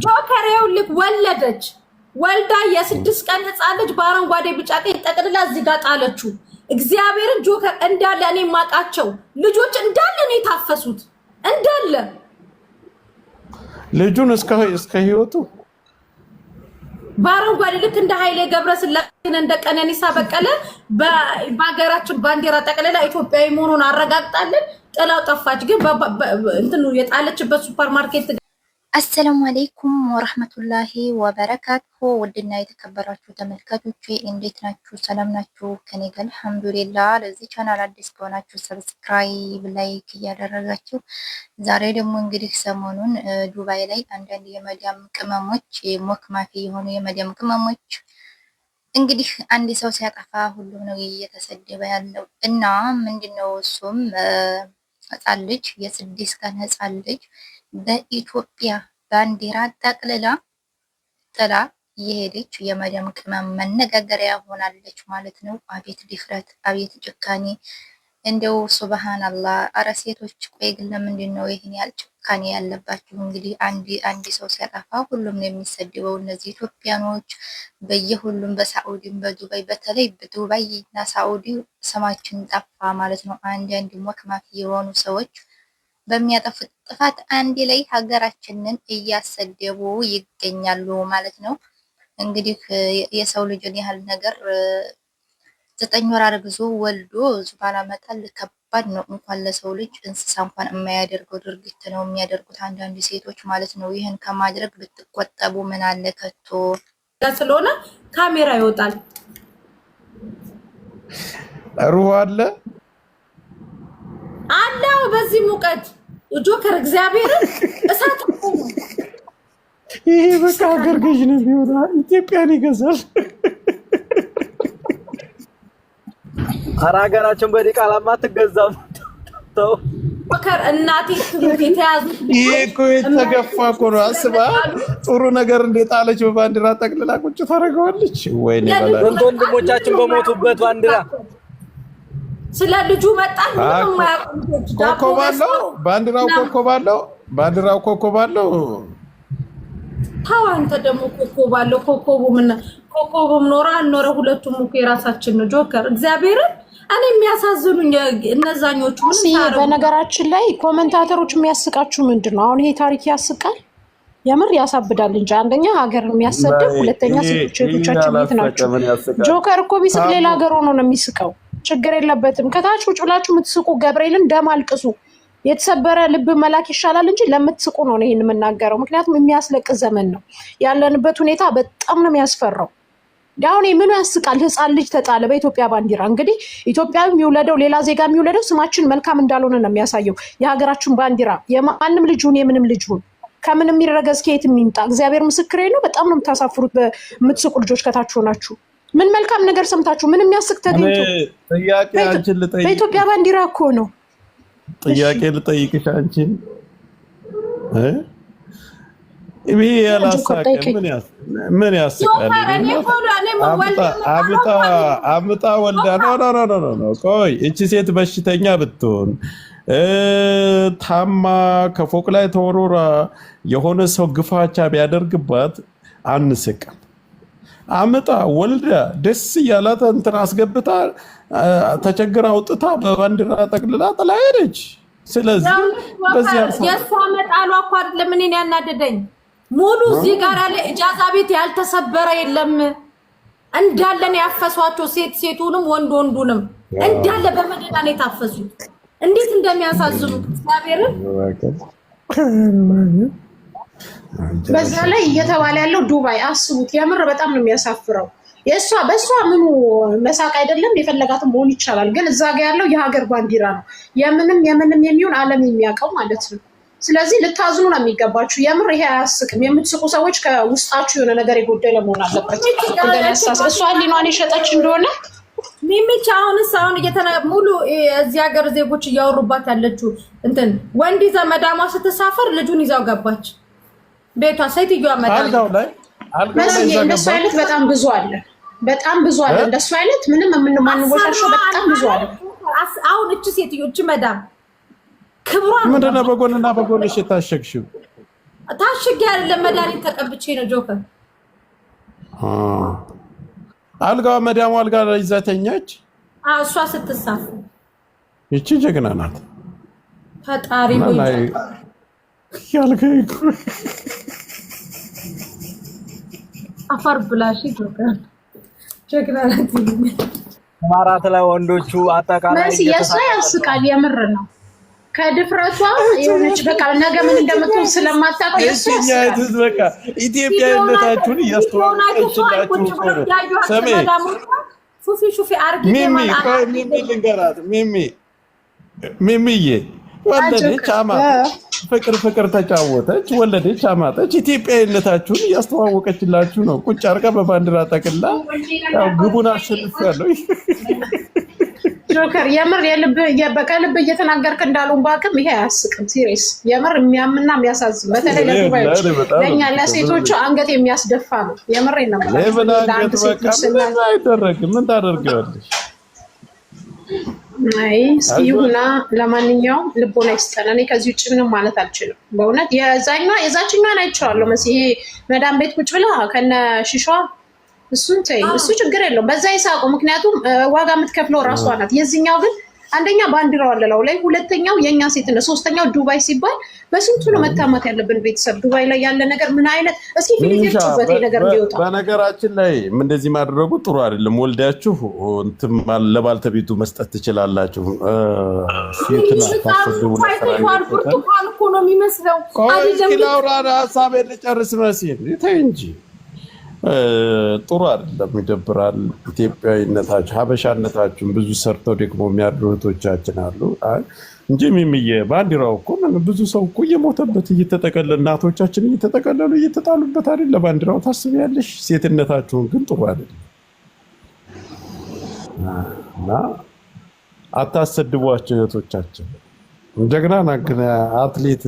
ጆከር ይኸውልህ ወለደች ወልዳ የ6 ቀን ህፃን ልጅ በአረንጓዴ ቢጫ ቀይ ጠቅልላ እዚህ ጋር ጣለችው። እግዚአብሔርን ጆከር እንዳለ እኔ ማቃቸው ልጆች እንዳለ ነው የታፈሱት እንዳለ ልጁን እስከ ህይወቱ በአረንጓዴ ልክ እንደ ኃይሌ ገብረስላሴን እንደ ቀነኒሳ በቀለ በሀገራችን ባንዲራ ጠቅልላ ኢትዮጵያዊ መሆኑን አረጋግጣለን። ጥላው ጠፋች። ግን እንትኑ የጣለችበት ሱፐርማርኬት አሰላሙ አለይኩም ወራህመቱላሂ ወበረካቱሁ። ውድና የተከበራችሁ ተመልካቾቼ እንዴት ናችሁ? ሰላም ናችሁ? ከኔ ጋር አልሐምዱሊላህ። ለዚህ ቻናል አዲስ ከሆናችሁ ሰብስክራይብ፣ ላይክ እያደረጋችሁ ዛሬ ደግሞ እንግዲህ ሰሞኑን ዱባይ ላይ አንዳንድ የመዳም ቅመሞች ሞክማፊ የሆኑ የመዳም ቅመሞች እንግዲህ አንድ ሰው ሲያጠፋ ሁሉም ነው እየተሰደበ ያለው እና ምንድነው እሱም ህፃን ልጅ የ6 ቀን ህፃን ልጅ በኢትዮጵያ ባንዲራ ጠቅልላ ጥላ የሄደች የመዳም ቅመም መነጋገሪያ ሆናለች ማለት ነው። አቤት ድፍረት፣ አቤት ጭካኔ! እንደው ሱብሃንአላህ። አረ ሴቶች ቆይ ግን ለምንድን ነው ይሄን ያህል ጭካኔ ያለባችሁ? እንግዲህ አንድ ሰው ሲያጠፋ ሁሉም ነው የሚሰደበው። እነዚህ ኢትዮጵያኖች በየሁሉም በሳዑዲም በዱባይ በተለይ በዱባይ እና ሳዑዲ ስማችን ጠፋ ማለት ነው። አንድ ሞክማፊ የሆኑ ሰዎች በሚያጠፉት ጥፋት አንድ ላይ ሀገራችንን እያሰደቡ ይገኛሉ ማለት ነው። እንግዲህ የሰው ልጅን ያህል ነገር 9 ወር አርግዞ ወልዶ ዙባላ መጣል ከባድ ነው። እንኳን ለሰው ልጅ እንስሳ እንኳን የማያደርገው ድርጊት ነው የሚያደርጉት አንዳንድ ሴቶች ማለት ነው። ይህን ከማድረግ ብትቆጠቡ ምን አለ ከቶ። ስለሆነ ካሜራ ይወጣል። ሩህ አለው በዚህ ሙቀት ጆከር እግዚአብሔርን እሳት ነው። ይሄ በቃ ሀገር ገዥ ነው የሚሆነው። ኢትዮጵያን ይገዛል። ሀገራችን በዲቃላማ ትገዛም። ጆከር እናቴ ትሙት የተያዙ ይሄ እኮ የተገፋ እኮ ነው። አስባ ጥሩ ነገር እንደጣለች በባንዲራ ጠቅልላ ቁጭ ታደርገዋለች። ወይኔ በላ ወንድሞቻችን በሞቱበት ባንዲራ ስለ ልጁ መጣን ምንም ማያቆምቶች ኮከብ አለው ባንዲራው፣ ኮከብ አለው። ታው አንተ ደግሞ ኮከብ አለው። ኮከቡም ኖረ አልኖረ ሁለቱም እኮ የራሳችን ነው። ጆከር እግዚአብሔርን እኔ የሚያሳዝኑኝ እነዛኞቹ ምን ታረጉ። በነገራችን ላይ ኮሜንታተሮች የሚያስቃችሁ ምንድነው? አሁን ይሄ ታሪክ ያስቃል፣ የምር ያሳብዳል እንጂ አንደኛ ሀገር የሚያሰድብ፣ ሁለተኛ ሴቶቻችን ቤት ናቸው። ጆከር እኮ ቢስቅ ሌላ ሀገር ሆኖ ነው የሚስቀው። ችግር የለበትም። ከታች ቁጭ ብላችሁ የምትስቁ ገብርኤልን ደም አልቅሱ። የተሰበረ ልብ መላክ ይሻላል እንጂ ለምትስቁ ነው ይሄን የምናገረው። ምክንያቱም የሚያስለቅስ ዘመን ነው ያለንበት። ሁኔታ በጣም ነው የሚያስፈራው። ዳውን ምኑ ያስቃል? ህፃን ልጅ ተጣለ በኢትዮጵያ ባንዲራ። እንግዲህ ኢትዮጵያዊ የሚውለደው ሌላ ዜጋ የሚውለደው ስማችን መልካም እንዳልሆነ ነው የሚያሳየው። የሀገራችን ባንዲራ የማንም ልጅውን የምንም ልጅውን ከምንም የሚረገዝ ከየት የሚምጣ እግዚአብሔር ምስክሬ ነው። በጣም ነው የምታሳፍሩት በምትስቁ ልጆች ከታች ሆናችሁ። ምን መልካም ነገር ሰምታችሁ ምን የሚያስቅ ተገኝቶ? ጥያቄ አንቺን ልጠይቅ። በኢትዮጵያ ባንዲራ እኮ ነው። ጥያቄ ልጠይቅሽ አንቺን ይሄ ያላሳቀ ምን ያስቃል? አምጣ ወልዳ ነው። ቆይ እቺ ሴት በሽተኛ ብትሆን ታማ ከፎቅ ላይ ተወርውራ የሆነ ሰው ግፋቻ ቢያደርግባት አንስቅም። አምጣ ወልዳ ደስ እያላት እንትን አስገብታ ተቸግራ አውጥታ በባንዲራ ጠቅልላ ጥላ ሄደች። ስለዚህ በዚህ የሷ መጣሏ እኮ አይደለም እኔን ያናደደኝ። ሙሉ እዚህ ጋር ያለ ኢጃዛ ቤት ያልተሰበረ የለም እንዳለ ነው ያፈሷቸው። ሴቱንም ወንዱንም እንዳለ በመደዳ ነው የታፈሱት። እንዴት እንደሚያሳዝኑ እግዚአብሔርን። በዛ ላይ እየተባለ ያለው ዱባይ አስቡት። የምር በጣም ነው የሚያሳፍረው። በሷ ምኑ መሳቅ አይደለም። የፈለጋትም መሆን ይቻላል። ግን እዛ ጋር ያለው የሀገር ባንዲራ ነው። የምንም የሚሆን ዓለም የሚያውቀው ማለት ነው። ስለዚህ ልታዝኑ ነው የሚገባችሁ። የምር ይሄ አያስቅም። የምትስቁ ሰዎች ከውስጣችሁ የሆነ ነገር የጎደለ መሆን አለበት። እሷ ሊኗን የሸጠች እንደሆነ ሚሚቻ አሁን ሙሉ እዚህ ሀገር ዜጎች እያወሩባት ያለችው እንትን ወንድ ይዛ መዳሟ ስትሳፈር ልጁን ይዛው ገባች ቤቷ። ሴትዮዋ እንደሱ አይነት በጣም ብዙ አለ። እንደሱ አይነት ምንም የምንማንወሻቸው በጣም ብዙ አለ። አሁን እቺ ሴትዮ እቺ መዳም ክብሯ ምንድነው በጎንና በጎንሽ የታሸግሽው? ታሽግ አይደለም መድኃኒት ተቀብቼ ነው ጆከር። አልጋዋ መዳሙ አልጋ ላይ ይዛተኛች። እሷ ስትሳፍ ይቺ ጀግና ናት። ፈጣሪ ሆይ ያልከኝ አፈር ብላሽ ጆከር ጀግና ናት። ማራት ላይ ወንዶቹ አጠቃላይ የእሷ ያስቃል። የምር ነው ከድፍረቷ የሆነች በቃ ነገ ምን እንደምትሆን ስለማታውቅ እኛይቱስ በቃ ኢትዮጵያዊነታችሁን እያስተዋወቀችላችሁ ነው። ሰሜ ሹፊ አርጊ ሚሚ ልንገራት ሚሚዬ ወለደች አማጠች፣ ፍቅር ተጫወተች፣ ወለደች አማጠች። ኢትዮጵያዊነታችሁን እያስተዋወቀችላችሁ ነው። ቁጭ አርጋ በባንዲራ ጠቅላ ያው ግቡን አሸንፊያለሁ። ጆከር የምር በቀልብ እየተናገርክ እንዳሉን ባክም ይሄ አያስቅም። ሲሪየስ የምር የሚያምና የሚያሳዝን በተለይ ለዱባዮች ለኛ ለሴቶቹ አንገት የሚያስደፋ ነው። የምር ነው ማለት ምን አይደረግም። ምን ታደርጊዋለሽ? አይ እስኪሁና ለማንኛውም ልቦና ይስጠን። እኔ ከዚህ ውጭ ምንም ማለት አልችልም በእውነት። የዛችኛዋን አይቼዋለሁ መሲ መዳም ቤት ቁጭ ብላ ከነ ሺሻዋ እሱን ተይ፣ እሱ ችግር የለውም በዛ ይሳቁ። ምክንያቱም ዋጋ የምትከፍለው ራሷ ናት። የዚህኛው ግን አንደኛ ባንዲራው አለላው ላይ፣ ሁለተኛው የኛ ሴት ነው፣ ሶስተኛው ዱባይ ሲባል በስንቱ ነው መታማት ያለብን ቤተሰብ። ዱባይ ላይ ያለ ነገር ምን አይነት እስኪ ፊልምበት ነገር ቢወጣ። በነገራችን ላይ እንደዚህ ማድረጉ ጥሩ አይደለም። ወልዳችሁ እንትን ለባልተቤቱ መስጠት ትችላላችሁ። ሴትና ታስደቡ ብርቱካን እኮ ነው የሚመስለው። ቆይ ላውራ ሀሳቤን ልጨርስ መሲል ተይ እንጂ ጥሩ አይደለም፣ ይደብራል። ኢትዮጵያዊነታችሁ ሀበሻነታችሁን ብዙ ሰርተው ደግሞ የሚያድሩ እህቶቻችን አሉ እንጂ ሚሚዬ ባንዲራው እኮ ብዙ ሰው እኮ እየሞተበት እየተጠቀለለ እናቶቻችን እየተጠቀለሉ እየተጣሉበት አይደል? ለባንዲራው ታስቢያለሽ? ሴትነታችሁን ግን ጥሩ አይደለም እና አታሰድቧቸው እህቶቻችን። ጀግና ናግነ አትሌት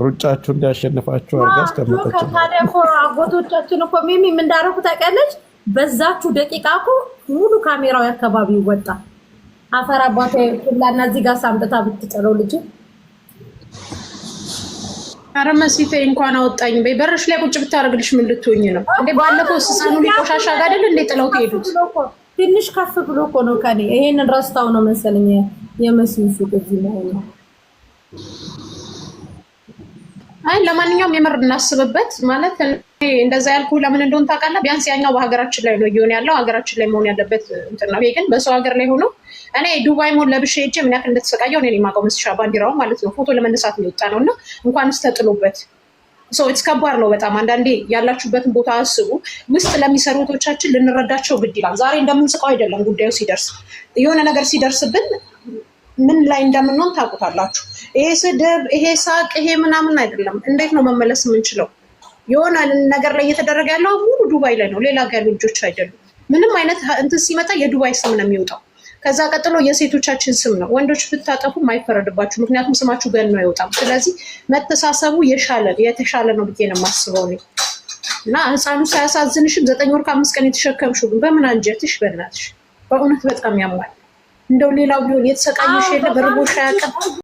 ሩጫችሁ እንዲያሸንፋችሁ አርጋ አስቀመጠች። ታዲያ እኮ አጎቶቻችን እኮ ሚሚ ምን እንዳደረጉ ታውቂያለሽ? በዛችሁ ደቂቃ እኮ ሙሉ ካሜራው አካባቢ ወጣ። አፈር አባቴ ሁላና እዚህ ጋር ሳምጥታ ብትጨለው ልጅ ኧረ መሲቴ እንኳን አወጣኝ በይ። በርሽ ላይ ቁጭ ብታደርግልሽ ምን ልትሆኝ ነው እንዴ? ባለፈው ስሳኑ ሊቆሻሻ ጋር አይደል እንዴ ጥለው ከሄዱት? ትንሽ ከፍ ብሎ እኮ ነው ከኔ። ይሄንን ረስታው ነው መሰለኝ የመሲን ሱቅ እዚህ ነው። አይ ለማንኛውም የምር እናስብበት። ማለት እንደዛ ያልኩ ለምን እንደሆነ ታውቃለህ? ቢያንስ ያኛው በሀገራችን ላይ ነው እየሆነ ያለው፣ ሀገራችን ላይ መሆን ያለበት እንትን ነው። ይሄ ግን በሰው ሀገር ላይ ሆኖ እኔ ዱባይ ሞን ለብሼ ሄጄ ምን ያክል እንደተሰቃየው እኔ የማውቀው መስሻ ባንዲራው ማለት ነው። ፎቶ ለመነሳት የሚወጣ ነው እና እንኳንስ ተጥሎበት ኢትስ ከባድ ነው በጣም። አንዳንዴ ያላችሁበትን ቦታ አስቡ። ውስጥ ለሚሰሩ እህቶቻችን ልንረዳቸው ግድ ይላል። ዛሬ እንደምንስቀው አይደለም ጉዳዩ ሲደርስ የሆነ ነገር ሲደርስብን ምን ላይ እንደምንሆን ታውቁታላችሁ። ይሄ ስድብ፣ ይሄ ሳቅ፣ ይሄ ምናምን አይደለም። እንዴት ነው መመለስ የምንችለው? የሆነ ነገር ላይ እየተደረገ ያለው ሙሉ ዱባይ ላይ ነው፣ ሌላ ጋር ልጆች አይደሉም። ምንም አይነት እንትን ሲመጣ የዱባይ ስም ነው የሚወጣው። ከዛ ቀጥሎ የሴቶቻችን ስም ነው። ወንዶች ብታጠፉ የማይፈረድባችሁ፣ ምክንያቱም ስማችሁ ገኖ አይወጣም። ስለዚህ መተሳሰቡ የተሻለ ነው ብዬ ነው የማስበው እኔ። እና ህፃኑ ሳያሳዝንሽም 9 ወር ከ5 ቀን የተሸከምሽው ግን በምን አንጀትሽ? በእናትሽ በእውነት በጣም ያሟል። እንደው ሌላው ቢሆን የተሰቃየሽ የለ በርቦሽ ያቀም